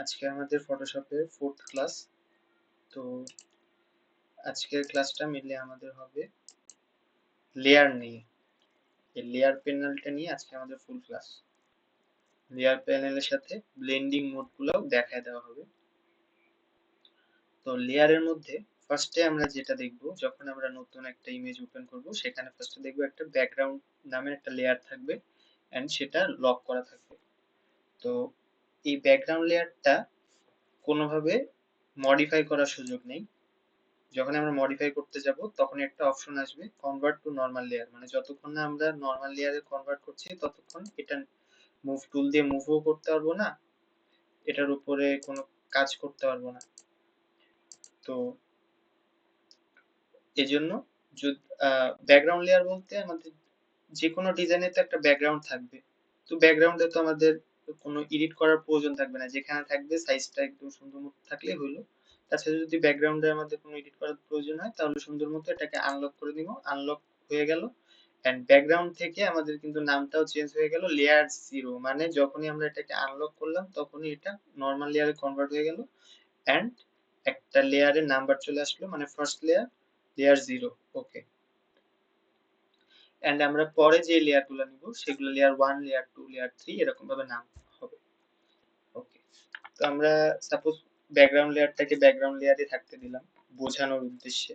আজকে আমাদের ফটোশপের 4th class. তো আজকের ক্লাসটা মেনলি আমাদের হবে লেয়ার নিয়ে। এই লেয়ার প্যানেলটা নিয়ে আজকে আমাদের ফুল ক্লাস। লেয়ার প্যানেলের সাথে ব্লেন্ডিং মোডগুলোও দেখায় দেওয়া হবে। তো লেয়ারের মধ্যে ফার্স্টে আমরা যেটা দেখব, যখন আমরা নতুন একটা ইমেজ ওপেন করব সেখানে ফার্স্টে দেখব একটা ব্যাকগ্রাউন্ড নামের একটা লেয়ার থাকবে এন্ড সেটা লক করা থাকবে। তো এই ব্যাকগ্রাউন্ড লেয়ারটা কোনোভাবে মডিফাই করার সুযোগ নেই। যখন আমরা মডিফাই করতে যাব তখন একটা অপশন আসবে কনভার্ট টু নরমাল লেয়ার, মানে যতক্ষণ না আমরা নরমাল লেয়ারে কনভার্ট করছি ততক্ষণ এটা মুভ টুল দিয়ে মুভও করতে পারবো না, এটার উপরে কোনো কাজ করতে পারবো না। তো এজন্য ব্যাকগ্রাউন্ড লেয়ার বলতে আমাদের যে কোনো ডিজাইনের তো একটা ব্যাকগ্রাউন্ড থাকবে। তো ব্যাকগ্রাউন্ডে তো আমাদের কোনো এডিট করার প্রয়োজন থাকবে না, যেখানে থাকবে সাইজটা একদম সুন্দর মতো থাকলেই হলো। তাছাড়া যদি ব্যাকগ্রাউন্ডে আমাদের কোনো এডিট করার প্রয়োজন হয় তাহলে সুন্দর মতো এটাকে আনলক করে দিব, আনলক হয়ে গেল। এন্ড ব্যাকগ্রাউন্ড থেকে আমাদের কিন্তু নামটাও চেঞ্জ হয়ে গেল লেয়ার 0, মানে যখনই আমরা এটাকে আনলক করলাম তখনই এটা নরমাল লেয়ারে কনভার্ট হয়ে গেল এন্ড একটা লেয়ারের নাম্বার চলে আসলো, মানে first layer layer 0। Okay, and আমরা পরে যে লেয়ার গুলো নিব সেগুলো লেয়ার 1, লেয়ার 2, লেয়ার 3 এরকম ভাবে নাম হবে। ওকে, তো আমরা সাপোজ ব্যাকগ্রাউন্ড লেয়ারটাকে ব্যাকগ্রাউন্ড লেয়ারে থাকতে দিলাম বোঝানোর উদ্দেশ্যে।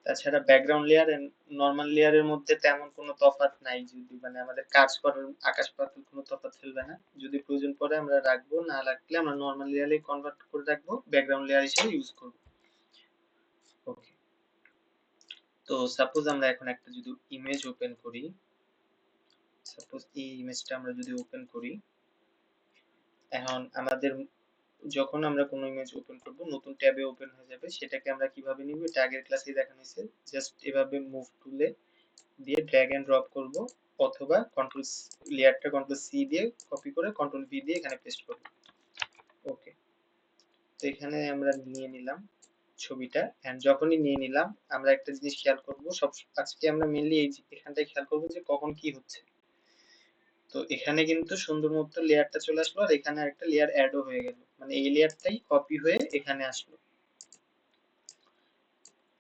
তাছাড়া ব্যাকগ্রাউন্ড লেয়ার এন্ড নরমাল লেয়ারের মধ্যে তেমন কোনো তফাৎ নাই, যদি মানে আমাদের কাজ করার আকাশ পাতাল কোনো তফাৎ ফেলবে না। যদি প্রয়োজন পড়ে আমরা রাখবো, না রাখলে আমরা নরমাল লেয়ারে কনভার্ট করে রাখবো, ব্যাকগ্রাউন্ড লেয়ার হিসেবে ইউজ করব। ওকে, তো সাপোজ আমরা এখন একটা যদি ইমেজ ওপেন করি, সাপোজ এই ইমেজটা আমরা যদি ওপেন করি, এখন আমাদের যখন আমরা কোনো ইমেজ ওপেন করব নতুন ট্যাবে ওপেন হয়ে যাবে, সেটাকে আমরা কিভাবে নিব এটা আগের ক্লাসে দেখানো হয়েছে। জাস্ট এভাবে মুভ টুলে দিয়ে ড্র্যাগ এন্ড ড্রপ করব, অথবা কন্ট্রোল লেয়ারটা কন্ট্রোল সি দিয়ে কপি করে কন্ট্রোল ভি দিয়ে এখানে পেস্ট করব। ওকে, তো এখানে আমরা নিয়ে নিলাম ছবিটা এন্ড যখনই নিয়ে নিলাম আমরা একটা জিনিস খেয়াল করব, সব আজকে আমরা মেইনলি এই এখানটায় খেয়াল করব যে কখন কি হচ্ছে। তো এখানে কিন্তু সুন্দর মতো লেয়ারটা চলে আসলো আর এখানে একটা লেয়ার অ্যাডও হয়ে গেল, মানে এই লেয়ারটাই কপি হয়ে এখানে আসলো।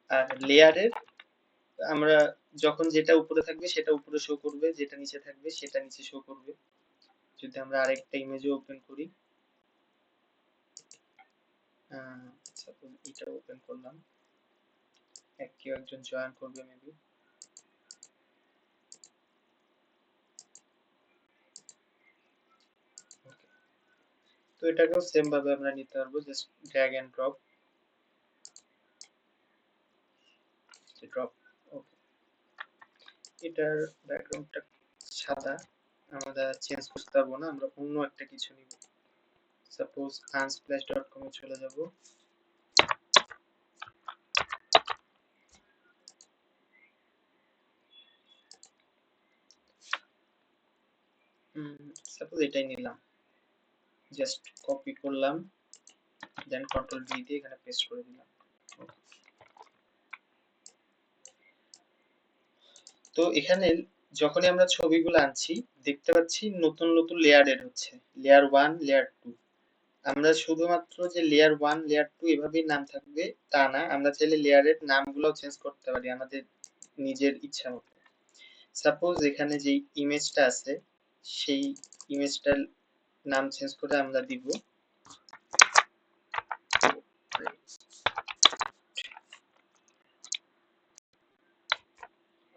আর লেয়ারের আমরা যখন যেটা উপরে থাকবে সেটা উপরে শো করবে, যেটা নিচে থাকবে সেটা নিচে শো করবে। যদি আমরা আরেকটা ইমেজ ওপেন করি, সাপোজ এটা ওপেন করলাম, কেউ একজন জয়েন করবে মেবি। তো এটাকেও সেম ভাবে আমরা নিতে পারবো, just drag and drop drop. Okay, এটার ব্যাকগ্রাউন্ডটা সাদা, আমরা চেঞ্জ করতে পারবো না, আমরা অন্য একটা কিছু নিব। সাপোজ unsplash.com এ চলে যাব। সাপোজ এটাই নিলাম, জাস্ট কপি করলাম দেন কন্ট্রোল ভি দিয়ে এখানে পেস্ট করে দিলাম। তো এখানে যখনই আমরা ছবিগুলো আনছি দেখতে পাচ্ছি নতুন নতুন লেয়ার এড হচ্ছে, লেয়ার 1, লেয়ার 2। আমরা শুধুমাত্র যে লেয়ার 1, লেয়ার 2 এভাবেই নাম থাকবে তা না, আমরা চাইলে লেয়ারের নামগুলোও চেঞ্জ করতে পারি আমাদের নিজের ইচ্ছা মতো। সাপোজ এখানে যে ইমেজটা আছে সেই ইমেজটার নাম চেঞ্জ করে আমরা দিব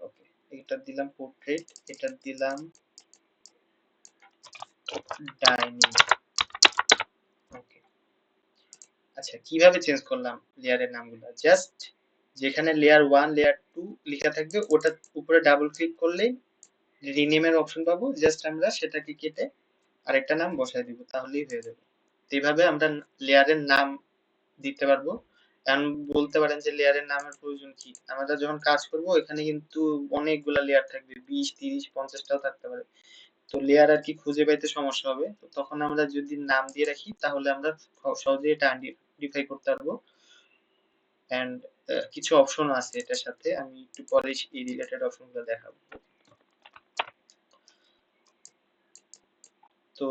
ওকে, এটা দিলাম পোর্ট্রেট, এটা দিলাম ডাইনিং। ওকে, আচ্ছা কিভাবে চেঞ্জ করলাম লেয়ারের নামগুলো, জাস্ট যেখানে লেয়ার 1, লেয়ার 2 লেখা থাকবে ওটার উপরে ডাবল ক্লিক করলেই রিনেমের অপশন পাবো, জাস্ট আমরা সেটাকে কেটে আরেকটা নাম বসায় দিব তাহলেই হয়ে যাবে। এইভাবে আমরা লেয়ারের নাম দিতে পারবো। এখন বলতে পারেন যে লেয়ারের নামের প্রয়োজন কি, আমরা যখন কাজ করব এখানে কিন্তু অনেকগুলা লেয়ার থাকবে, 20, 30, 50টাও থাকতে পারে। তো লেয়ার আর কি খুঁজে পাইতে সমস্যা হবে, তো তখন আমরা যদি নাম দিয়ে রাখি তাহলে আমরা সহজেই এটা আইডেন্টিফাই করতে পারবো। এন্ড কিছু অপশন আছে এটার সাথে, আমি একটু পরে এই রিলেটেড অপশনগুলো দেখাবো। তো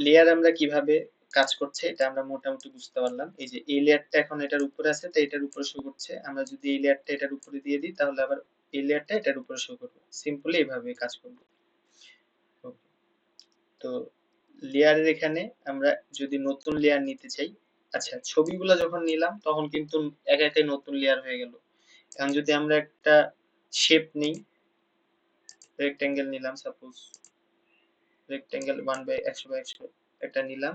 লেয়ার আমরা কিভাবে কাজ করছে এটা আমরা মোটামুটি বুঝতে পারলাম। এই যে এই লেয়ারটা এখন এটার উপরে আছে, তো এটার উপরে শো করছে। আমরা যদি এই লেয়ারটা এটার উপরে দিয়ে দিই তাহলে আবার এই লেয়ারটা এটার উপরে শো করবে। সিম্পলি এভাবে কাজ করবে। তো লেয়ারের এখানে আমরা যদি নতুন লেয়ার নিতে চাই, আচ্ছা ছবিগুলো যখন নিলাম তখন কিন্তু একা একাই নতুন লেয়ার হয়ে গেল। এখন যদি আমরা একটা শেপ নিই, রেক্টেঙ্গেল নিলাম, সাপোজ রেক্টেঙ্গেল 1/100/100 একটা নিলাম,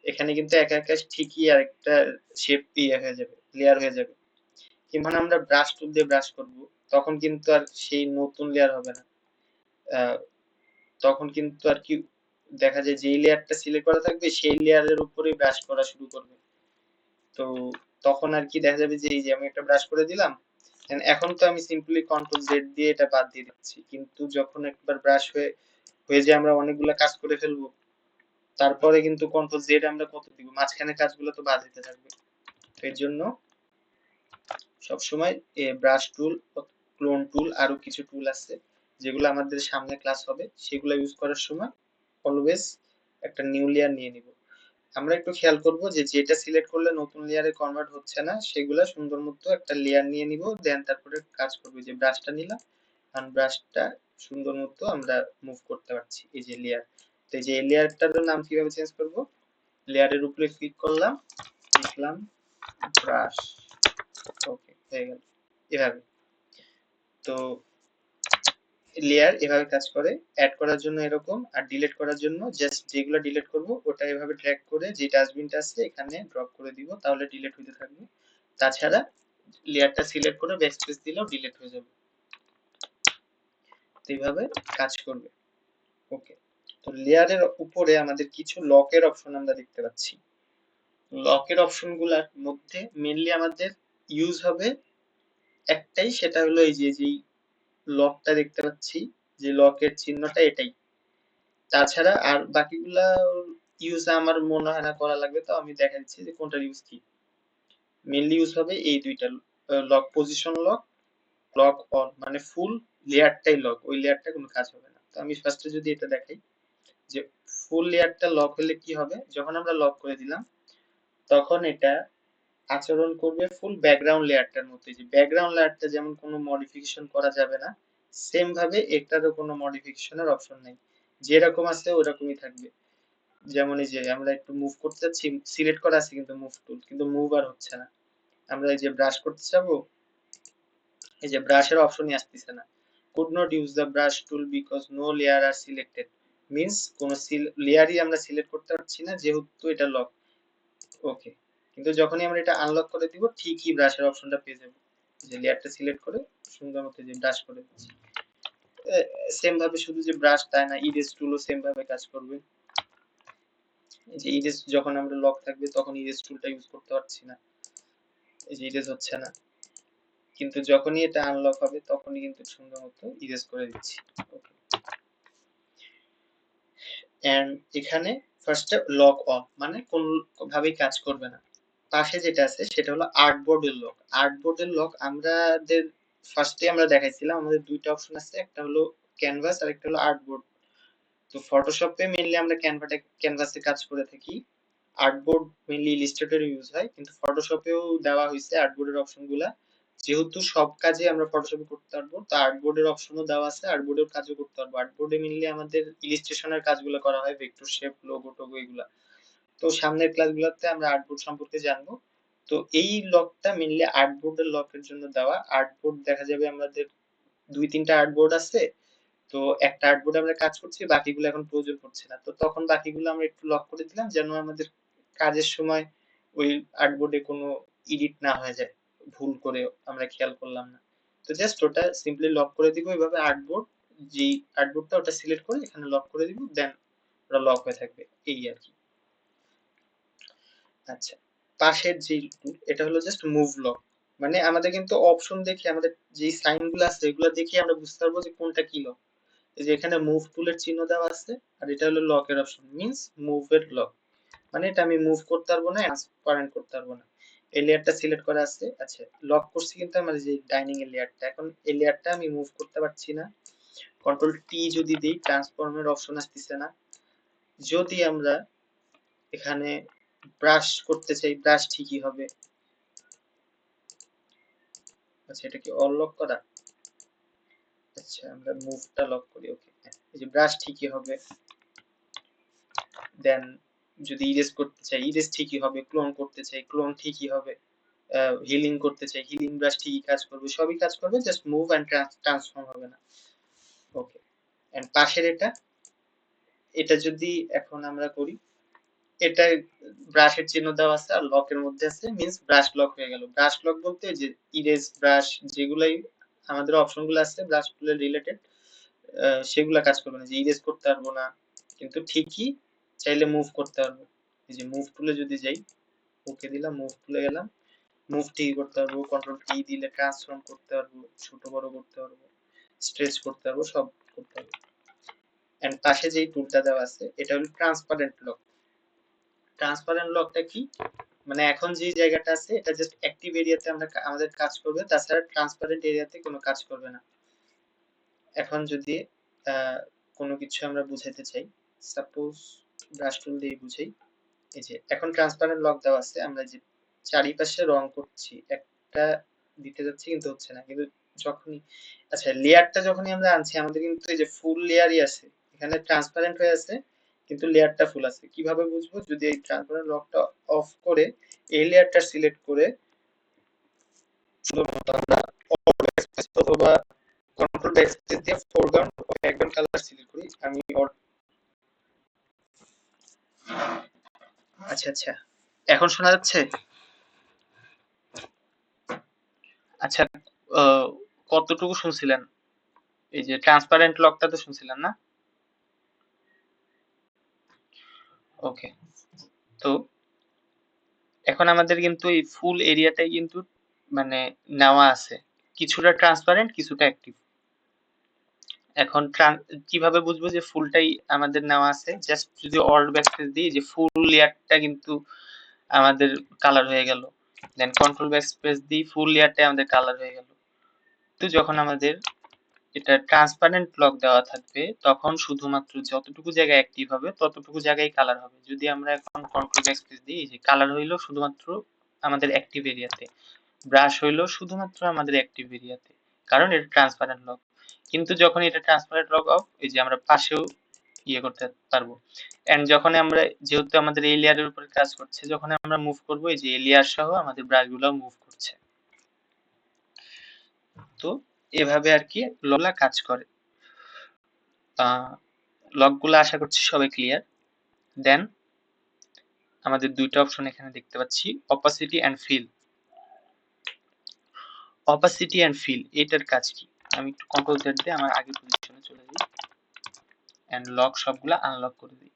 এখানে কিন্তু একা একা ঠিকই আরেকটা শেপ ইয়ে হয়ে যাবে, লেয়ার হয়ে যাবে। কিন্তু আমরা ব্রাশ টুল দিয়ে ব্রাশ করব, তখন কিন্তু আর সেই নতুন লেয়ার হবে না। তখন কিন্তু আর কি দেখা যায় যেই লেয়ারটা সিলেক্ট করা থাকবে সেই লেয়ারের উপরেই ব্রাশ করা শুরু করবে। তো তখন আর কি দেখা যাবে যে এই যে আমি একটা ব্রাশ করে দিলাম, এখন তো আমি সিম্পলি কন্ট্রোল জেড দিয়ে এটা বাদ দিয়ে দিচ্ছি, কিন্তু যখন একবার ব্রাশ হয়ে যায় আমরা অনেকগুলা কাজ করে ফেলবো, তারপরে কিন্তু কন্ট্রোল জেড আমরা কত দিব, মাঝখানে কাজগুলো তো বাদ দিতে থাকবে। এর জন্য সবসময় ব্রাশ টুল, ক্লোন টুল, আরো কিছু টুল আছে যেগুলো আমাদের সামনে ক্লাস হবে, সেগুলো ইউজ করার সময় অলওয়েজ একটা নিউ লেয়ার নিয়ে নিব। আমরা একটু খেয়াল করব যে যেটা সিলেক্ট করলে নতুন লেয়ারে কনভার্ট হচ্ছে না সেগুলা সুন্দর মতো একটা লেয়ার নিয়ে নিব, দেন তারপরে কাজ করব। যে ব্রাশটা নিলাম, আর ব্রাশটা সুন্দর মতো আমরা মুভ করতে পারছি, এই যে লেয়ার। তো এই যে এই লেয়ারটার নাম কিভাবে চেঞ্জ করব, লেয়ারের উপরে ক্লিক করলাম, লিখলাম ব্রাশ, ওকে হয়ে গেল এভাবে। তো লেয়ার এভাবে কাজ করে, অ্যাড করার জন্য এরকম, আর ডিলিট করার জন্য জাস্ট যেগুলো ডিলিট করব ওটা এভাবে ড্র্যাগ করে যে ডাস্টবিনটা আছে এখানে ড্রপ করে দিব, তাহলে ডিলিট হতে থাকবে। তাছাড়া লেয়ারটা সিলেক্ট করে ব্যাকস্পেস দিলেও ডিলিট হয়ে যাবে। তো এইভাবে কাজ করবে। ওকে, তো লেয়ারের উপরে আমাদের কিছু লকের অপশন আমরা দেখতে পাচ্ছি। লকের অপশনগুলোর মধ্যে মেইনলি আমাদের ইউজ হবে একটাই, সেটা হলো এই যে যেই লকটা দেখতে পাচ্ছি, যে লকের চিহ্নটা এটাই। তাছাড়া আর বাকিগুলা ইউজ আমার মনে হয় না করা লাগবে, তো আমি দেখা দিচ্ছি যে কোনটার ইউজ কি। মেইনলি ইউজ হবে এই দুইটা, lock position lock, lock on, মানে ফুল লেয়ারটাই লক, ওই লেয়ারটা কোনো কাজ হবে না। তো আমি ফার্স্টে যদি এটা দেখাই যে ফুল লেয়ারটা লক হলে কি হবে, যখন আমরা লক করে দিলাম তখন এটা আচরণ করবে ফুল ব্যাকগ্রাউন্ড লেয়ারটার মতো। যে ব্যাকগ্রাউন্ড লেয়ারটা যেমন কোনো মডিফিকেশন করা যাবে না, সেম ভাবে এটারও কোনো মডিফিকেশনের অপশন নেই, যেরকম আছে ওরকমই থাকবে। যেমন এই যে আমরা একটু মুভ করতে চাচ্ছি, সিলেক্ট করা আছে কিন্তু মুভ টুল, কিন্তু মুভ আর হচ্ছে না। আমরা এই যে ব্রাশ করতে যাবো, এই যে ব্রাশের অপশনই আসতেছে না। could not use the brush tool because no layer are selected, means কোন লেয়ারই আমরা সিলেক্ট করতে পারছি না যেহেতু এটা লক। ওকে, কিন্তু যখনই আমরা এটা আনলক করে দিব ঠিকই ব্রাশের অপশনটা পেয়ে যাবো। যে লেয়ারটা সিলেক্ট করে সুন্দর মতো যে ব্রাশ করে দিচ্ছি। সেম ভাবে শুধু যে ব্রাশ তাই না, ইরেজ টুলও সেম ভাবে কাজ করবে। এই যে ইরেজ যখন আমরা লক থাকবে তখন ইরেজ টুলটা ইউজ করতে পারছি না, এই যে ইরেজ হচ্ছে না, কিন্তু যখনই এটা আনলক হবে তখনই কিন্তু সুন্দর মতো ইরেজ করে দিচ্ছি। এন্ড এখানে ফার্স্টে লক অন মানে কোন ভাবেই কাজ করবে না। পাশে যেটা আছে সেটা হলো আর্টবোর্ডের লক। আর্টবোর্ডের লক আমাদের ফার্স্টে আমরা দেখাইছিলাম, আমাদের দুইটা অপশন আছে, একটা হলো ক্যানভাস আর একটা হলো আর্টবোর্ড। তো ফটোশপে মেইনলি আমরা ক্যানভাসে কাজ করে থাকি, আর্টবোর্ড মেইনলি ইলাস্ট্রেটরে ইউজ হয়, কিন্তু ফটোশপেও দেওয়া হয়েছে আর্টবোর্ডের অপশনগুলা। যেহেতু সব কাজে আমরা ফটোশপে করতে পারবো, তো আর্টবোর্ডের অপশনও দেওয়া আছে, আর্টবোর্ডের কাজও করতে পারবো। আর্টবোর্ডে মেইনলি আমাদের ইলাস্ট্রেশনের কাজগুলো করা হয়, ভেক্টর শেপ, লোগো টোগো এগুলা। তো সামনের ক্লাসগুলোতে আমরা আর্টবোর্ড সম্পর্কে জানবো। তো এই লকটা মেইনলি আর্টবোর্ডের লকের জন্য দেওয়া। আর্টবোর্ড দেখা যাবে আমাদের দুই তিনটা আর্টবোর্ড আছে, তো একটা আর্টবোর্ডে আমরা কাজ করছি, বাকিগুলো এখন প্রয়োজন পড়ছে না, তো তখন বাকিগুলো আমরা একটু লক করে দিলাম যেন আমাদের কাজের সময় ওই আর্টবোর্ডে কোনো এডিট না হয়ে যায়, ভুল করে আমরা খেয়াল করলাম না। তো জাস্ট ওটা সিম্পলি লক করে দিব এইভাবে, আর্টবোর্ড যেই আর্টবোর্ডটা ওটা সিলেক্ট করে এখানে লক করে দিব, দেন ওটা লক হয়ে থাকবে, এই আর কি। আচ্ছা, পাশের যে টুল এটা হলো জাস্ট মুভ লক, মানে আমাদের কিন্তু অপশন দেখে আমাদের যে সাইন গুলো আছে এগুলো দেখে আমরা বুঝতে পারবো যে কোনটা কি লক। এই যে এখানে মুভ টুলের চিহ্ন দেওয়া আছে, আর এটা হলো লকের অপশন, মিন্স মুভের লক, মানে এটা আমি মুভ করতে পারবো না, ট্রান্সপারেন্ট করতে পারবো না। এই লেয়ারটা সিলেক্ট করা আছে, আচ্ছা লক করছি কিন্তু আমার যে ডাইনিং এর লেয়ারটা, এখন এই লেয়ারটা আমি মুভ করতে পারছি না। কন্ট্রোল টি যদি দিই ট্রান্সফর্মের অপশন আসতেছে না। যদি আমরা এখানে ব্রাশ করতে চাই, ব্রাশ ঠিকই হবে। আচ্ছা এটা কি অল লক করা? আচ্ছা আমরা মুভটা লক করি। ওকে, এই যে ব্রাশ ঠিকই হবে। দেন যদি ইরেজ করতে চাই ইরেজ ঠিকই হবে, ক্লোন করতে চাই ক্লোন ঠিকই হবে, হিলিং করতে চাই হিলিং ব্রাশ ঠিকই কাজ করবে, সবই কাজ করবে, জাস্ট মুভ এন্ড ট্রান্সফর্ম হবে না। ওকে, এন্ড পাশের এটা যদি এখন আমরা করি, এটা ব্রাশের চিহ্ন দেওয়া আছে আর লকের মধ্যে আছে, মিন্স ব্রাশ লক হয়ে গেল। ব্রাশ লক বলতে যে ইরেজ ব্রাশ যেগুলাই আমাদের অপশনগুলো আছে ব্রাশ টুলের রিলেটেড, সেগুলা কাজ করবে না, যে ইরেজ করতে পারবো না, কিন্তু ঠিকই চাইলে মুভ করতে পারবো। এই যে মুভ টুলে যদি যাই, ওকে দিলাম, মুভ টুলে গেলাম, মুভ ঠিকই করতে পারবো, কন্ট্রোল কি দিলে ট্রান্সফর্ম করতে পারবো, ছোট বড় করতে পারবো, স্ট্রেচ করতে পারবো, সব করতে পারবো। এন্ড পাশে যেই টুলটা দেওয়া আছে এটা হলো ট্রান্সপারেন্ট লক। ট্রান্সপারেন্ট লকটা কি, মানে এখন যে জায়গাটা আছে এটা জাস্ট অ্যাক্টিভ এরিয়াতে আমরা আমাদের কাজ করবে, তাছাড়া ট্রান্সপারেন্ট এরিয়াতে কোনো কাজ করবে না। এখন যদি কোনো কিছু আমরা বুঝাইতে চাই, সাপোজ ব্রাশ টুল দিয়ে বুঝাই, এই যে এখন ট্রান্সপারেন্ট লক দেওয়া আছে, আমরা যে চারিপাশে রং করছি, একটা দিতে যাচ্ছি কিন্তু হচ্ছে না, কিন্তু যখনই আচ্ছা লেয়ারটা যখনই আমরা আনছি আমাদের কিন্তু এই যে ফুল লেয়ারই আছে, এখানে ট্রান্সপারেন্ট হয়ে আছে কিন্তু লেয়ারটা ফুল আছে। কিভাবে বুঝবো, যদি এই ট্রান্সপারেন্ট লকটা অফ করে এই লেয়ারটা সিলেক্ট করে শুধুমাত্র আমরা অথবা কন্ট্রোল ব্যাকস্পেস দিয়ে ফোরগ্রাউন্ড ও ব্যাকগ্রাউন্ড কালার সিলেক্ট করি। আমি আচ্ছা আচ্ছা এখন শোনা যাচ্ছে? আচ্ছা কতটুকু শুনছিলেন? এই যে ট্রান্সপারেন্ট লকটা তো শুনছিলেন না? ওকে, তো এখন আমাদের কিন্তু এই ফুল এরিয়াটাই কিন্তু মানে নেওয়া আছে, কিছুটা ট্রান্সপারেন্ট কিছুটা অ্যাক্টিভ। এখন কিভাবে বুঝবো যে ফুলটাই আমাদের নেওয়া আছে, জাস্ট যদি অল্ট ব্যাকস্পেস দিই, যে ফুল লেয়ারটা কিন্তু আমাদের কালার হয়ে গেল, দেন কন্ট্রোল ব্যাকস্পেস দিই, ফুল লেয়ারটাই আমাদের কালার হয়ে গেল। তো যখন আমাদের এটা ট্রান্সপারেন্ট লক দেওয়া থাকবে তখন শুধুমাত্র যতটুকু জায়গায় অ্যাক্টিভ হবে ততটুকু জায়গায় কালার হবে। যদি আমরা এখন কন্ট্রোল ব্যাকস্পেস দিই, যে কালার হইলো শুধুমাত্র আমাদের অ্যাক্টিভ এরিয়াতে, ব্রাশ হইলো শুধুমাত্র আমাদের অ্যাক্টিভ এরিয়াতে, কারণ এটা ট্রান্সপারেন্ট লক। কিন্তু যখন এটা ট্রান্সপারেন্ট লক অফ, এই যে আমরা পাশেও ইয়ে করতে পারবো। এন্ড যখন আমরা, যেহেতু আমাদের এই লেয়ারের উপর কাজ করছে, যখন আমরা মুভ করবো এই যে এই লেয়ার সহ আমাদের ব্রাশ গুলো মুভ করছে। তো এভাবে আর কি লকগুলা কাজ করে। লকগুলো আশা করছি সবাই ক্লিয়ার। দেন আমাদের দুইটা অপশন এখানে দেখতে পাচ্ছি, opacity and fill. Opacity and fill এটার কাজ কি, আমি একটু কন্ট্রোল জেড দিয়ে আমার আগের পজিশনে চলে যাই এন্ড লক সবগুলা আনলক করে দিই।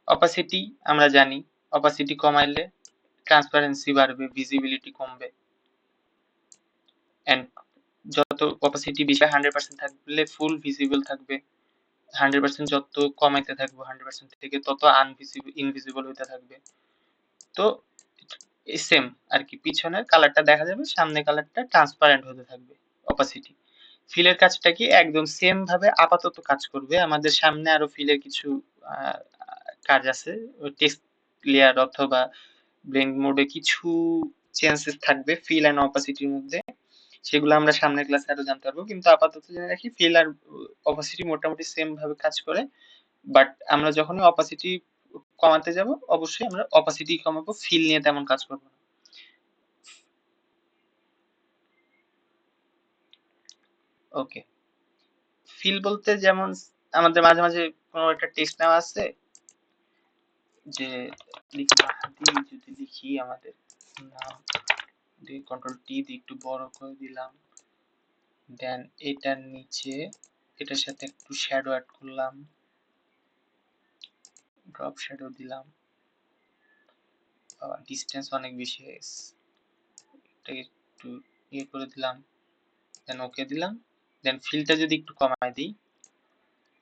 অপাসিটি আমরা জানি, অপাসিটি কমাইলে ট্রান্সপারেন্সি বাড়বে, ভিজিবিলিটি কমবে, এন্ড যত অপাসিটি বেশি 100% থাকলে ফুল ভিজিবল থাকবে, 100% যত কমাইতে থাকবো 100% থেকে তত ইনভিজিবল হইতে থাকবে। তো সেম আর কি, পিছনের কালারটা দেখা যাবে, সামনে কালারটা ট্রান্সপারেন্ট হতে থাকবে। অপাসিটি ফিলের কাজটা কি একদম সেম ভাবে আপাতত কাজ করবে। আমাদের সামনে আরো ফিলের কিছু কাজ আছে, টেক্সট লেয়ার অথবা ব্লেন্ড মোডে কিছু চেঞ্জেস থাকবে ফিল এন্ড অপাসিটির মধ্যে, সেগুলো আমরা সামনের ক্লাসে আরো জানতে পারবো। কিন্তু আপাতত জেনে রাখি ফিল আর অপাসিটি মোটামুটি সেম ভাবে কাজ করে, বাট আমরা যখনই অপাসিটি কমাতে যাব অবশ্যই আমরা অপাসিটি কমাবো, ফিল নিয়ে তেমন কাজ করবো না। ওকে, ফিল বলতে যেমন আমাদের মাঝে মাঝে কোনো একটা টেক্সট নেওয়া আছে, যে লিখি মাহাদি, যদি লিখি আমাদের নাম দিয়ে কন্ট্রোল টি দিয়ে একটু বড় করে দিলাম, দেন এটার নিচে এটার সাথে একটু শ্যাডো অ্যাড করলাম, ড্রপ শ্যাডো দিলাম, ডিসটেন্স অনেক বেশি হয়ে গেছে, এটাকে একটু ইয়ে করে দিলাম, দেন ওকে দিলাম। দেন ফিলটা যদি একটু কমায় দিই,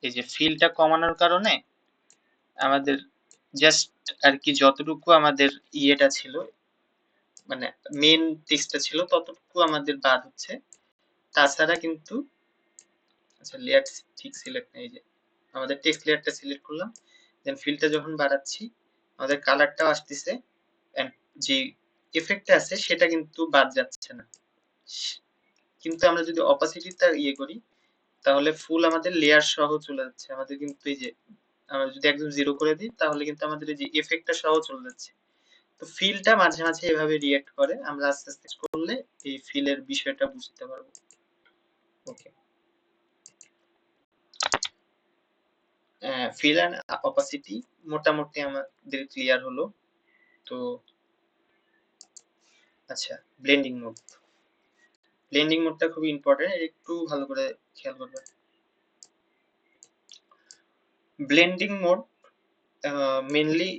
এই যে ফিলটা কমানোর কারণে আমাদের জাস্ট আর কি যতটুকু আমাদের ইয়েটা ছিল, মানে মেন টেক্সটটা ছিল ততটুকু আমাদের বাদ হচ্ছে, তাছাড়া কিন্তু আচ্ছা লেয়ার ঠিক সিলেক্ট নেই, যে আমাদের টেক্সট লেয়ারটা সিলেক্ট করলাম, দেন ফিলটা যখন বাড়াচ্ছি আমাদের কালারটাও আসতেছে, এন্ড যে এফেক্টটা আছে সেটা কিন্তু বাদ যাচ্ছে না। কিন্তু আমরা যদি অপাসিটিটা ইয়ে করি তাহলে ফুল আমাদের লেয়ার সহ চলে যাচ্ছে। আমাদের কিন্তু এই যে আমরা যদি একদম জিরো করে দিই তাহলে কিন্তু আমাদের এই যে এফেক্টটা সহ চলে যাচ্ছে। তো ফিলটা মাঝে মাঝে এভাবে রিঅ্যাক্ট করে, আমরা আস্তে আস্তে করলে এই ফিলের বিষয়টা বুঝতে পারবো। ওকে, ফিল এন্ড অপাসিটি মোটামুটি আমাদের ক্লিয়ার হলো। তো আচ্ছা, ব্লেন্ডিং মোড। ব্লেন্ডিং মোডটা খুব ইম্পর্টেন্ট, একটু ভালো করে খেয়াল করবেন। ব্লেন্ডিং মোড মেইনলি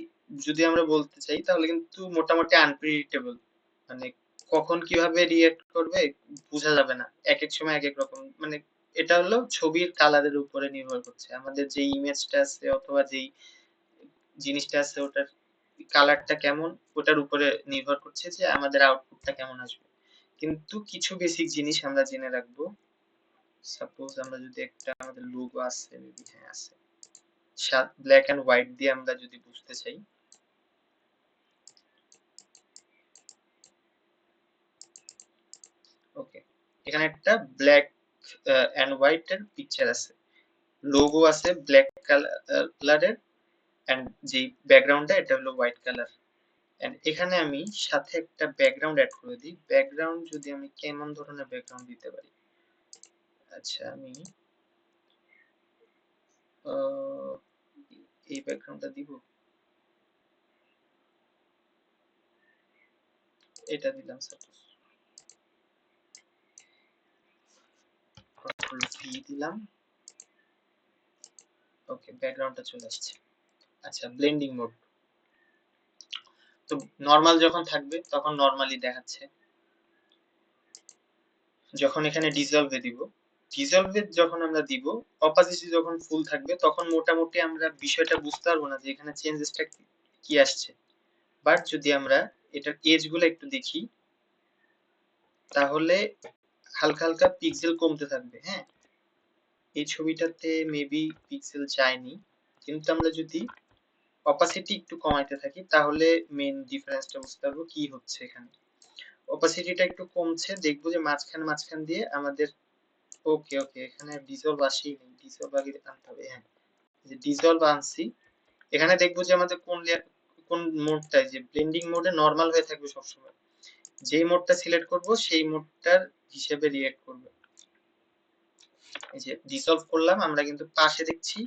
যদি আমরা বলতে চাই তাহলে কিন্তু মোটামুটি আনপ্রেডিক্টেবল, মানে কখন কিভাবে রিঅ্যাক্ট করবে বোঝা যাবে না, এক এক সময় এক এক রকম। মানে এটা হলো ছবির কালারের উপরে নির্ভর করছে, আমাদের যে ইমেজটা আছে অথবা যেই জিনিসটা আছে ওটার কালারটা কেমন, ওটার উপরে নির্ভর করছে যে আমাদের আউটপুটটা কেমন আসবে। কিন্তু কিছু বেসিক জিনিস আমরা জেনে রাখবো। সাপোজ আমরা যদি একটা আমাদের লোগো আছে, মেবি হ্যাঁ আছে, ব্ল্যাক এন্ড হোয়াইট দিয়ে আমরা যদি বুঝতে চাই, ওকে, এখানে একটা ব্ল্যাক এন্ড হোয়াইট এর পিকচার আছে, লোগো আছে ব্ল্যাক কালারের, এন্ড যে ব্যাকগ্রাউন্ডটা এটা হলো হোয়াইট কালার। এন্ড এখানে আমি সাথে একটা ব্যাকগ্রাউন্ড অ্যাড করে দিই। ব্যাকগ্রাউন্ড যদি আমি কেমন ধরনের ব্যাকগ্রাউন্ড দিতে পারি, আচ্ছা আমি এই ব্যাকগ্রাউন্ডটা দিব, এটা দিলাম সাপোজ, কন্ট্রোল ভি দিলাম, ওকে ব্যাকগ্রাউন্ডটা চলে আসছে। আচ্ছা, ব্লেন্ডিং মোড, তো নরমাল যখন থাকবে তখন নরমালি দেখাচ্ছে, যখন এখানে ডিসলভে দিব, ডিসলভে যখন আমরা দিব, অপাসিটি যখন ফুল থাকবে তখন মোটামুটি আমরা বিষয়টা বুঝতে পারবো না যে এখানে চেঞ্জেসটা কি আসছে। বাট যদি আমরা এটার এজ গুলো একটু দেখি তাহলে হালকা হালকা পিক্সেল কমতে থাকবে। হ্যাঁ, এই ছবিটাতে মেবি পিক্সেল যায়নি, কিন্তু আমরা যদি অপাসিটি একটু কমাইতে থাকি তাহলে মেইন ডিফারেন্সটা বুঝতে পারবো কি হচ্ছে এখানে। অপাসিটিটা একটু কমছে, দেখবো যে মাঝখান মাঝখান দিয়ে আমাদের, ওকে ওকে, এখানে ডিসলভ আসেই নেই, ডিসলভ আগে আনতে হবে। হ্যাঁ, যে ডিসলভ আনছি, এখানে দেখবো যে আমাদের কোন লেয়ার, কোন মোডটায়, যে ব্লেন্ডিং মোডে নরমাল হয়ে থাকবে সবসময়, যেই মোডটা সিলেক্ট করব সেই মোডটার হিসেবে রিঅ্যাক্ট করবে। এই যে ডিসলভ করলাম, আমরা কিন্তু পাশে দেখছি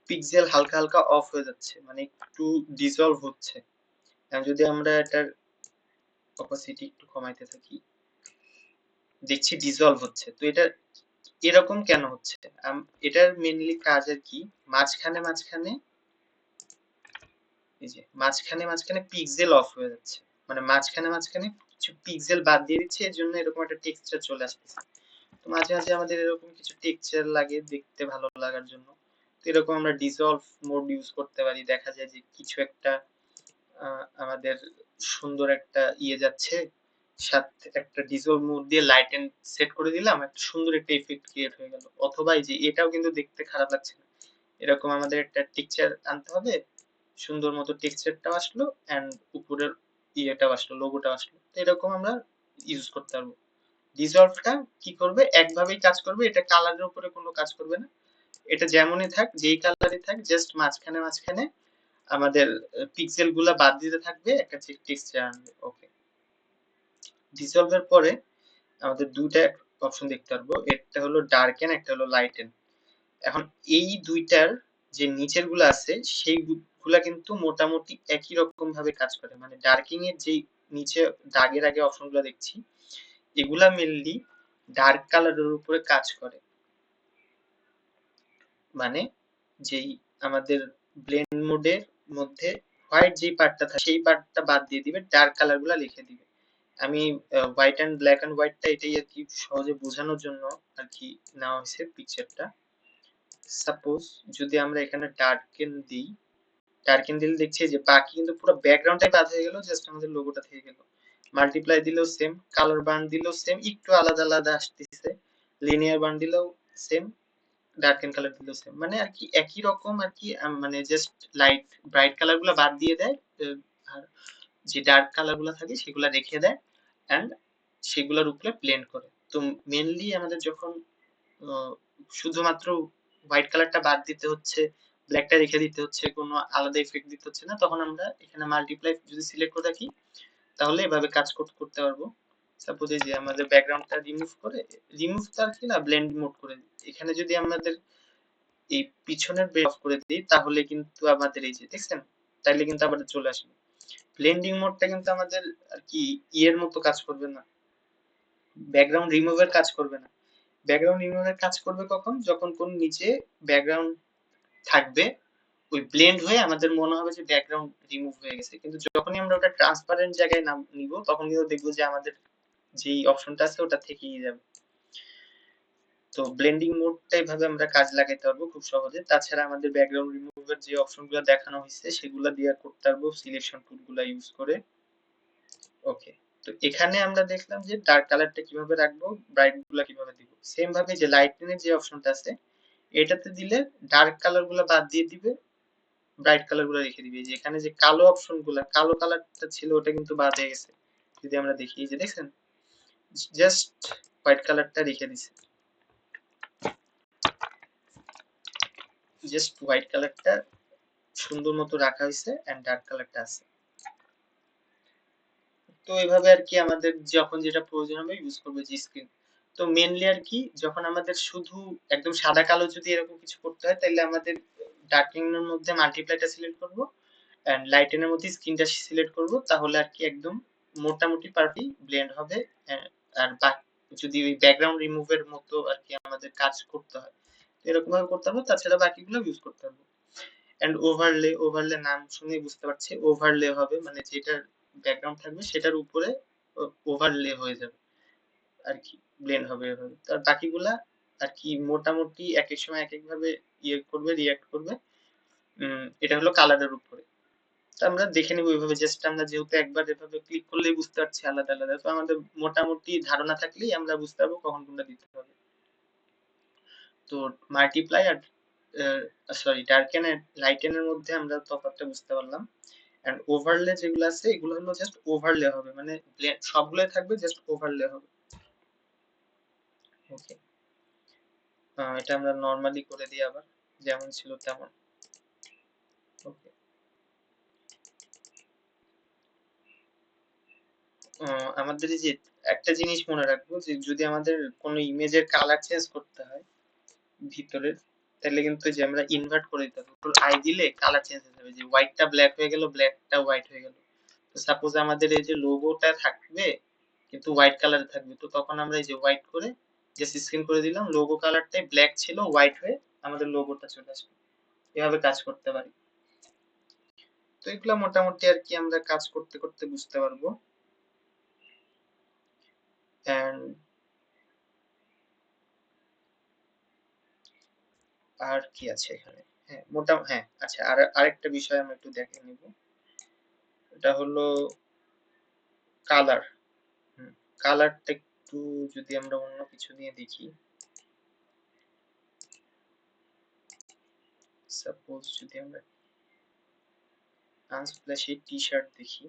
পিক্সেল হালকা হালকা অফ হয়ে যাচ্ছে, মানে একটু ডিসলভ হচ্ছে। এখন যদি আমরা এটার অপাসিটি একটু কমাইতে থাকি, দেখছি ডিসলভ হচ্ছে। তো এটা এরকম কেন হচ্ছে? এটার মেইনলি কাজ আর কি, মাঝখানে মাঝখানে এই যে মাঝখানে মাঝখানে পিক্সেল অফ হয়ে যাচ্ছে, মানে মাঝখানে মাঝখানে কিছু পিক্সেল বাদ দিয়ে দিচ্ছে, এর জন্য এরকম একটা টেক্সচার চলে আসতেছে। তো মাঝে মাঝে আমাদের এরকম কিছু টেক্সচার লাগে দেখতে ভালো লাগার জন্য, তো এরকম আমরা ডিসলভ মোড ইউজ করতে পারি। দেখা যায় যে কিছু একটা আমাদের সুন্দর একটা ইয়ে যাচ্ছে, সাথে একটা ডিসলভ মোড দিয়ে লাইট এন্ড সেট করে দিলাম, একটা সুন্দর একটা ইফেক্ট ক্রিয়েট হয়ে গেল। অথবা এই যে এটাও কিন্তু দেখতে খারাপ লাগছে না, এরকম আমাদের একটা টেক্সচার আনতে হবে, সুন্দর মতো টেক্সচারটাও আসলো এন্ড উপরের ইয়েটাও আসলো, লোগোটাও আসলো। তো এরকম আমরা ইউজ করতে পারবো। ডিসলভটা কি করবে, একভাবেই কাজ করবে, এটা কালারের উপরে কোনো কাজ করবে না, এটা যেমনই থাক, যেই কালারই থাক, জাস্ট মাঝখানে মাঝখানে আমাদের পিক্সেল গুলা বাদ দিতে থাকবে, একটা টেক্সচার আনবে। ওকে, ডিসলভের পরে আমাদের দুইটা অপশন দেখতে পারবো, একটা হলো ডার্কেন, একটা হলো লাইটেন। এখন এই দুইটার যে নিচের গুলা আছে সেইগুলা কিন্তু মোটামুটি একই রকম ভাবে কাজ করে, মানে ডার্কিং এর যেই নিচে দাগের আগে অপশন গুলা দেখছি, এগুলা মেনলি ডার্ক কালারের উপরে কাজ করে। মানে যেই আমাদের ব্লেন্ড মোডের মধ্যে হোয়াইট যে পার্টটা থাকে সেই পার্টটা বাদ দিয়ে দিবে, ডার্ক কালার গুলা লিখে দিবে। আমি হোয়াইট এন্ড ব্ল্যাক এন্ড হোয়াইটটা এটাই আর কি সহজে বোঝানোর জন্য আর কি নেওয়া হয়েছে পিকচারটা। সাপোজ যদি আমরা এখানে ডার্কেন দিই, ডার্কেন দিলে দেখছি যে বাকি কিন্তু পুরো ব্যাকগ্রাউন্ডটাই বাদ হয়ে গেল, জাস্ট আমাদের লোগোটা থেকে গেল। মাল্টিপ্লাই দিলেও সেম, কালার বার্ন দিলেও সেম, একটু আলাদা আলাদা আসতেছে, লিনিয়ার বার্ন দিলেও সেম, ডার্কেন কালার দিলেও সেম, মানে আর কি একই রকম আর কি, মানে জাস্ট লাইট ব্রাইট কালার গুলা বাদ দিয়ে দেয়, আর যে ডার্ক কালার গুলা থাকে সেগুলা রেখে দেয়, অ্যান্ড সেগুলোর উপরে ব্লেন্ড করে। তো মেনলি আমাদের যখন শুধুমাত্র হোয়াইট কালারটা বাদ দিতে হচ্ছে, ব্ল্যাকটা রেখে দিতে হচ্ছে, কোনো আলাদা ইফেক্ট দিতে হচ্ছে না, তখন আমরা এখানে মাল্টিপ্লাই যদি সিলেক্ট করে রাখি তাহলে এভাবে কাজ করতে পারবো। সাপোজ এই যে আমাদের ব্যাকগ্রাউন্ডটা রিমুভ তো আর কি না, ব্লেন্ড মোড করে দিই। এখানে যদি আমাদের এই পিছনের ব্লেন্ড অফ করে দিই তাহলে কিন্তু আমাদের এই যে দেখছেন, তাইলে কিন্তু আবার চলে আসবে। ব্লেন্ডিং মোডটা কিন্তু আমাদের আর কি ইয়ের মতো কাজ করবে না, ব্যাকগ্রাউন্ড রিমুভের কাজ করবে না। ব্যাকগ্রাউন্ড রিমুভের কাজ করবে কখন, যখন কোন নিচে ব্যাকগ্রাউন্ড থাকবে, ওই ব্লেন্ড হয়ে আমাদের মনে হবে যে ব্যাকগ্রাউন্ড রিমুভ হয়ে গেছে, কিন্তু যখনই আমরা ওটা ট্রান্সপারেন্ট জায়গায় নাম নিব তখন কিন্তু দেখবো যে আমাদের যেই অপশনটা আছে ওটা থেকেই যাবে। তো ব্লেন্ডিং মোডটা এইভাবে আমরা কাজ লাগাইতে পারবো খুব সহজে। তাছাড়া আমাদের ব্যাকগ্রাউন্ড রিমুভের যে অপশনগুলো দেখানো হয়েছে সেগুলো দিয়ে করতে পারবো সিলেকশন টুলগুলো ইউজ করে। ওকে, তো এখানে আমরা দেখলাম যে ডার্ক কালারটা কিভাবে রাখবো, ব্রাইট গুলা কিভাবে দিব। সেম ভাবে যে লাইটনিং এর যে অপশনটা আছে এটাতে দিলে ডার্ক কালার গুলা বাদ দিয়ে দিবে, ব্রাইট কালার গুলো রেখে দিবে। যে এখানে যে কালো অপশন গুলা, কালো কালারটা ছিল ওটা কিন্তু বাদ হয়ে গেছে। যদি আমরা দেখি এই যে দেখছেন, জাস্ট হোয়াইট কালারটা রেখে দিছে, জাস্ট হোয়াইট কালারটা সুন্দর মতো রাখা হয়েছে এন্ড ডার্ক কালারটা আছে। তো এইভাবে আর কি আমাদের যখন যেটা প্রয়োজন হবে ইউজ করবো জি স্ক্রিন। তো মেনলি আর কি যখন আমাদের শুধু একদম সাদা কালো যদি এরকম কিছু করতে হয় তাহলে আমাদের ডার্কেনিং এর মধ্যে মাল্টিপ্লাইটা সিলেক্ট করব এন্ড লাইটেন এর মধ্যে স্ক্রিনটা সিলেক্ট করব, তাহলে আর কি একদম মোটামুটি পারফি ব্লেন্ড হবে। আর বাকি যদি ওই ব্যাকগ্রাউন্ড রিমুভের মতো আর কি আমাদের কাজ করতে হয় এরকম ভাবে করতে হবে, তাছাড়া বাকিগুলো ইউজ করতে হবে। এন্ড ওভারলে নাম শুনে বুঝতে পারছি, ওভারলে হবে মানে যেটার ব্যাকগ্রাউন্ড থাকবে সেটার উপরে ওভারলে হয়ে যাবে আর কি, ব্লেন্ড হবে এভাবে। আর বাকিগুলা আর কি মোটামুটি এক এক সময় এক এক ভাবে ইয়ে করবে, রিয়াক্ট করবে। এটা হলো কালারের উপরে। তো আমরা দেখে নিব ওইভাবে, জাস্ট আমরা যেহেতু একবার এভাবে ক্লিক করলেই বুঝতে পারছি আলাদা আলাদা, তো আমাদের মোটামুটি ধারণা থাকলেই আমরা বুঝতে পারবো কখন কোনটা দিতে হবে। তো মাল্টিপ্লাই আর সরি ডার্কেন আর লাইটেন এর মধ্যে আমরা তফাৎটা বুঝতে পারলাম। এন্ড ওভারলে যেগুলো আছে এগুলো হলো জাস্ট ওভারলে হবে, মানে সবগুলোই থাকবে জাস্ট ওভারলে হবে। ওকে, এটা আমরা নরমালি করে দিই আবার যেমন ছিল তেমন। ওকে, আমাদের এই যে একটা জিনিস মনে রাখবো যে যদি আমাদের কোনো ইমেজের কালার চেঞ্জ করতে হয় ভিতরের, তাহলে কিন্তু যে আমরা ইনভার্ট করে দিতে হবে, আই দিলে কালার চেঞ্জ হয়ে যাবে, যে হোয়াইটটা ব্ল্যাক হয়ে গেল, ব্ল্যাকটা হোয়াইট হয়ে গেল। তো সাপোজ আমাদের এই যে লোগোটা থাকবে কিন্তু হোয়াইট কালার থাকবে, তো তখন আমরা এই যে হোয়াইট করে জাস্ট স্ক্রিন করে দিলাম, লোগো কালারটাই ব্ল্যাক ছিল হোয়াইট হয়ে আমাদের লোগোটা চলে আসবে। এভাবে কাজ করতে পারি। তো এগুলা মোটামুটি আর কি আমরা কাজ করতে করতে বুঝতে পারবো। এন্ড আর কি আছে এখানে, হ্যাঁ হ্যাঁ আচ্ছা, আর আরেকটা বিষয় আমরা একটু দেখে নিব, এটা হলো কালার। কালারটা একটু যদি আমরা অন্য কিছু নিয়ে দেখি, সাপোজ যদি আমরা আনস্প্ল্যাশি টি শার্ট দেখি,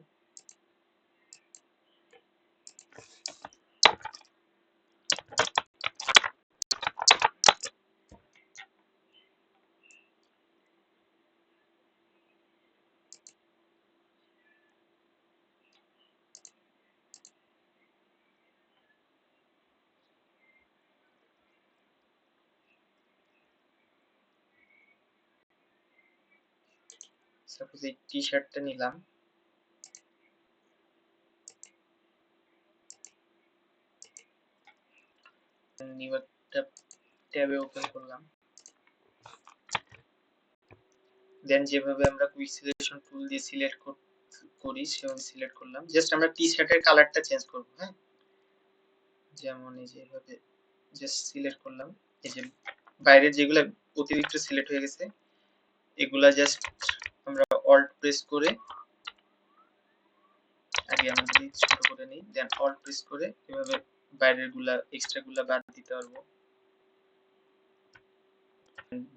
সাপোজ এই টি শার্টটা নিলাম, নিউ একটা ট্যাবে ওপেন করলাম, দেন যেভাবে আমরা কুইক সিলেকশন টুল দিয়ে সিলেক্ট করি সেভাবে সিলেক্ট করলাম, জাস্ট আমরা টি শার্টের কালারটা চেঞ্জ করব। হ্যাঁ, যেমন এই যে এভাবে জাস্ট সিলেক্ট করলাম, এই যে বাইরে যেগুলো অতিরিক্ত সিলেক্ট হয়ে গেছে এগুলা জাস্ট আমরা অল্ট প্রেস করে, আগে আমরা যদি ছোট করে নিই, দেন অল্ট প্রেস করে এভাবে বাইরের গুলা এক্সট্রা গুলা বাদ দিতে পারবো।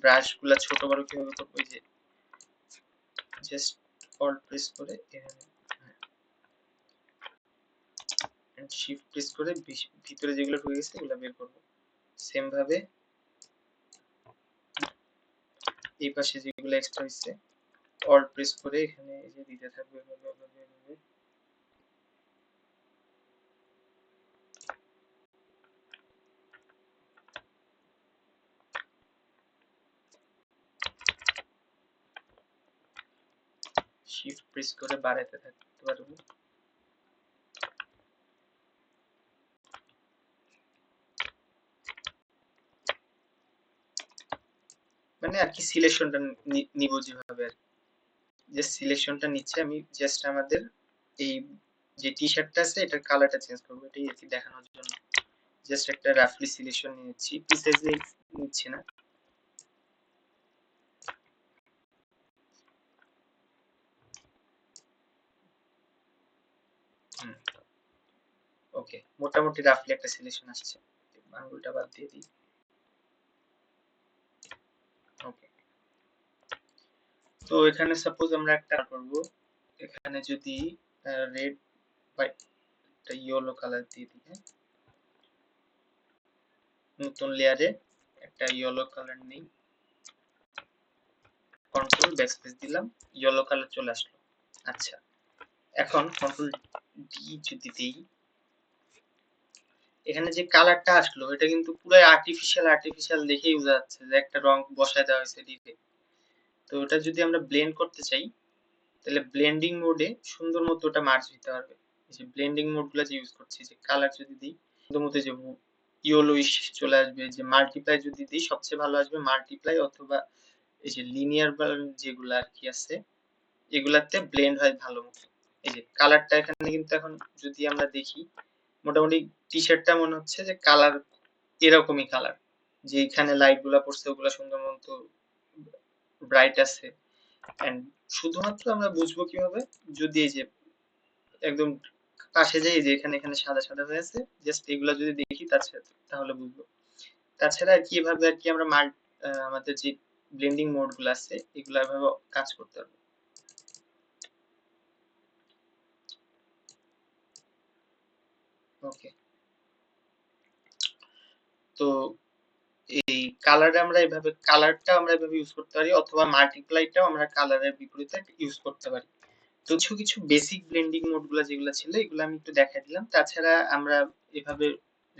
ব্রাশ গুলা ছোট বড় কিভাবে করবো, যে জাস্ট অল্ট প্রেস করে এখানে শিফট প্রেস করে ভিতরে যেগুলো ঢুকে গেছে এগুলো বের করবো। সেম ভাবে এই পাশে যেগুলো এক্সট্রা হয়েছে অল্ট প্রেস করে এখানে এই যে দিতে থাকবে এভাবে। শিফট প্রেস করে বাড়াতে থাকতে পারবো। মানে আর কি সিলেকশনটা নিব যেভাবে আর যে সিলেকশনটা নিচ্ছে আমি জাস্ট আমাদের এই যে টি শার্টটা আছে এটার কালারটা চেঞ্জ করবো, এটাই আর কি দেখানোর জন্য জাস্ট একটা রাফলি সিলেকশন নিচ্ছি, প্রিসাইজলি নিচ্ছি না। ওকে, মোটামুটি রাফলি একটা সিলেকশন আসছে, আঙ্গুলটা বাদ দিয়ে দিই। ওকে, তো এখানে সাপোজ আমরা একটা করব, এখানে যদি রেড বা একটা ইয়েলো কালার দিয়ে দিই, নতুন লেয়ারে একটা ইয়েলো কালার নেই, কন্ট্রোল ব্যাকস্পেস দিলাম, ইয়েলো কালার চলে আসলো। আচ্ছা, এখন কন্ট্রোল ডি যদি দিই, এখানে যে কালারটা আসলো এটা কিন্তু পুরো আর্টিফিশিয়াল দেখেই বোঝা যাচ্ছে যে একটা রং বসায় দেওয়া হয়েছে ডিপে। তো ওটা যদি আমরা ব্লেন্ড করতে চাই তাহলে ব্লেন্ডিং মোডে সুন্দর মতো ওটা মার্জ হতে পারবে। এই যে ব্লেন্ডিং মোড গুলো যে ইউজ করছি, যে কালার যদি দিই সুন্দর মতো যে ইয়েলোইশ চলে আসবে, যে মাল্টিপ্লাই যদি দিই সবচেয়ে ভালো আসবে মাল্টিপ্লাই, অথবা এই যে লিনিয়ার যেগুলো আর কি আছে এগুলাতে ব্লেন্ড হয় ভালো মতো। এই যে কালারটা এখানে কিন্তু এখন যদি আমরা দেখি মোটামুটি টি শার্টটা মনে হচ্ছে যে কালার এরকমই কালার, যে এখানে লাইট গুলা পড়ছে ওগুলা সুন্দর মতো ব্রাইট আছে। এন্ড শুধুমাত্র আমরা বুঝবো কিভাবে, যদি এই যে একদম পাশে যাই, যে এখানে এখানে সাদা সাদা হয়ে আছে, জাস্ট এগুলা যদি দেখি তাহলে বুঝবো। তাছাড়া আর কি এভাবে আর কি আমরা আমাদের যে ব্লেন্ডিং মোড গুলো আছে এগুলা এভাবে কাজ করতে পারবো। ওকে, তো এই কালারটা আমরা এভাবে ইউজ করতে পারি, অথবা মাল্টিপ্লাইটাও আমরা কালারের বিপরীতে ইউজ করতে পারি। তো কিছু কিছু বেসিক ব্লেন্ডিং মোড গুলা যেগুলো ছিল এগুলো আমি একটু দেখাই দিলাম। তাছাড়া আমরা এভাবে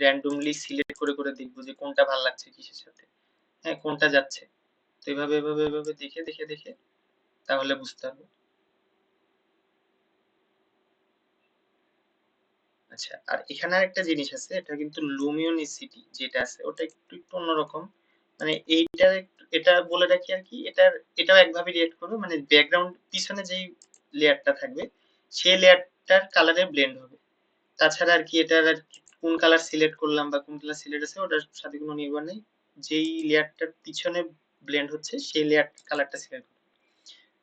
র্যান্ডমলি সিলেক্ট করে করে দেখবো যে কোনটা ভালো লাগছে কিসের সাথে, হ্যাঁ কোনটা যাচ্ছে। তো এভাবে এভাবে এভাবে দেখে দেখে দেখে তাহলে বুঝতে পারবো। আচ্ছা, আর এখানে আরেকটা জিনিস আছে, এটা কিন্তু লুমিনোসিটি যেটা আছে ওটা একটু একটু অন্যরকম। মানে এটা বলে রাখি আর কি, এটাও একভাবে রিয়েক্ট করবে, মানে ব্যাকগ্রাউন্ড পিছনে যেই লেয়ারটা থাকবে সেই লেয়ারটার কালারে ব্লেন্ড হবে। তাছাড়া আর কি এটার আর কি কোন কালার সিলেক্ট করলাম বা কোন কালার সিলেক্ট আছে ওটার সাথে কোনো নির্ভর নেই, যেই লেয়ারটার পিছনে ব্লেন্ড হচ্ছে সেই লেয়ার কালারটা সিলেক্ট।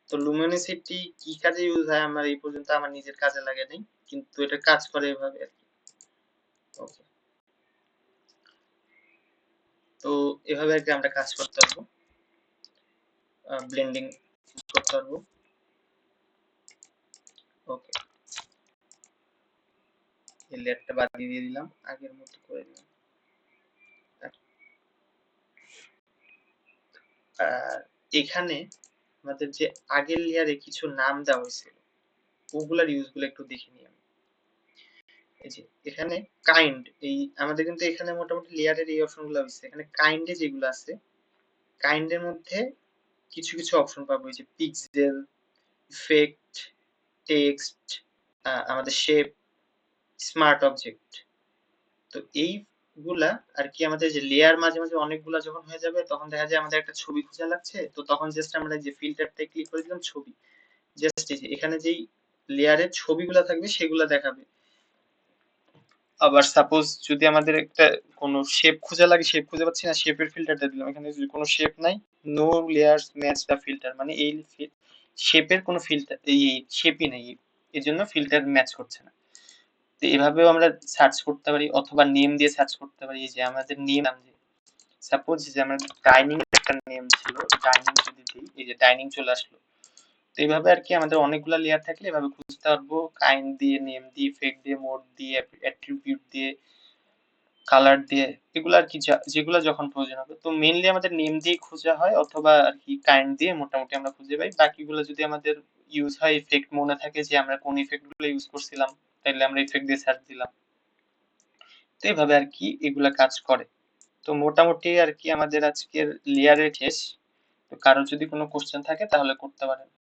তো লুমিনোসিটি কি কাজে ইউজ হয় আমার এই পর্যন্ত আমার নিজের কাজে লাগে নাই, কিন্তু এটা কাজ করে এভাবে আর কি। ওকে, তো এভাবে আর কি আমরা কাজ করতে পারবো, ব্লেন্ডিং করতে পারবো। ওকে, এই লেয়ারটা বাদ দিয়ে দিলাম, আগের মতো করে দিলাম। আর এখানে আমাদের যে আগের লেয়ারে কিছু নাম দেওয়া হয়েছিল ওগুলার ইউজ গুলো একটু দেখে নিই আমি। এই যে এখানে কাইন্ড, এই আমাদের কিন্তু এখানে মোটামুটি লেয়ারের এই অপশন গুলো হয়েছে, এখানে কাইন্ডে যেগুলো আছে কাইন্ডের মধ্যে কিছু কিছু অপশন পাবো, এই যে পিক্সেল, ইফেক্ট, টেক্সট, আমাদের শেপ, স্মার্ট অবজেক্ট। তো এইগুলা আর কি আমাদের যে লেয়ার মাঝে মাঝে অনেকগুলা যখন হয়ে যাবে তখন দেখা যায় আমাদের একটা ছবি খোঁজা লাগছে, তো তখন জাস্ট আমরা যে ফিল্টারটা ক্লিক করে দিলাম ছবি, জাস্ট এই যে এখানে যেই লেয়ারের ছবিগুলা থাকবে সেগুলা দেখাবে। আবার সাপোজ যদি আমাদের একটা কোনো শেপ খোঁজা লাগে, শেপ খুঁজে পাচ্ছি না, শেপের ফিল্টারটা দিলাম, এখানে যদি কোনো শেপ নাই, নো লেয়ার্স ম্যাচ দা ফিল্টার, মানে এই শেপের কোনো ফিল্টার এই শেপই নেই, এই জন্য ফিল্টার ম্যাচ করছে না। তো এভাবেও আমরা সার্চ করতে পারি, অথবা নেম দিয়ে সার্চ করতে পারি। এই যে আমাদের নেম, সাপোজ যে আমরা ডাইনিং একটা নেম ছিল, ডাইনিং যদি দিই, এই যে ডাইনিং চলে আসলো। তো এইভাবে আর কি আমাদের অনেকগুলো লেয়ার থাকলে এভাবে খুঁজতে পারবো, কাইন্ড দিয়ে, নেম দিয়ে, ইফেক্ট দিয়ে, মোড দিয়ে, অ্যাট্রিবিউট দিয়ে, কালার দিয়ে, এগুলো আর কি যেগুলো যখন প্রয়োজন হবে। তো মেইনলি আমাদের নেম দিয়ে খোঁজা হয় অথবা আর কি কাইন্ড দিয়ে মোটামুটি আমরা খুঁজে পাই। বাকিগুলো যদি আমাদের ইউজ হয়, ইফেক্ট মনে থাকে যে আমরা কোন ইফেক্ট গুলো ইউজ করছিলাম, তাহলে আমরা ইফেক্ট দিয়ে সার্চ দিলাম। তো এইভাবে আর কি এগুলা কাজ করে। তো মোটামুটি আর কি আমাদের আজকের লেয়ারের শেষ। তো কারো যদি কোনো কোশ্চেন থাকে তাহলে করতে পারেন।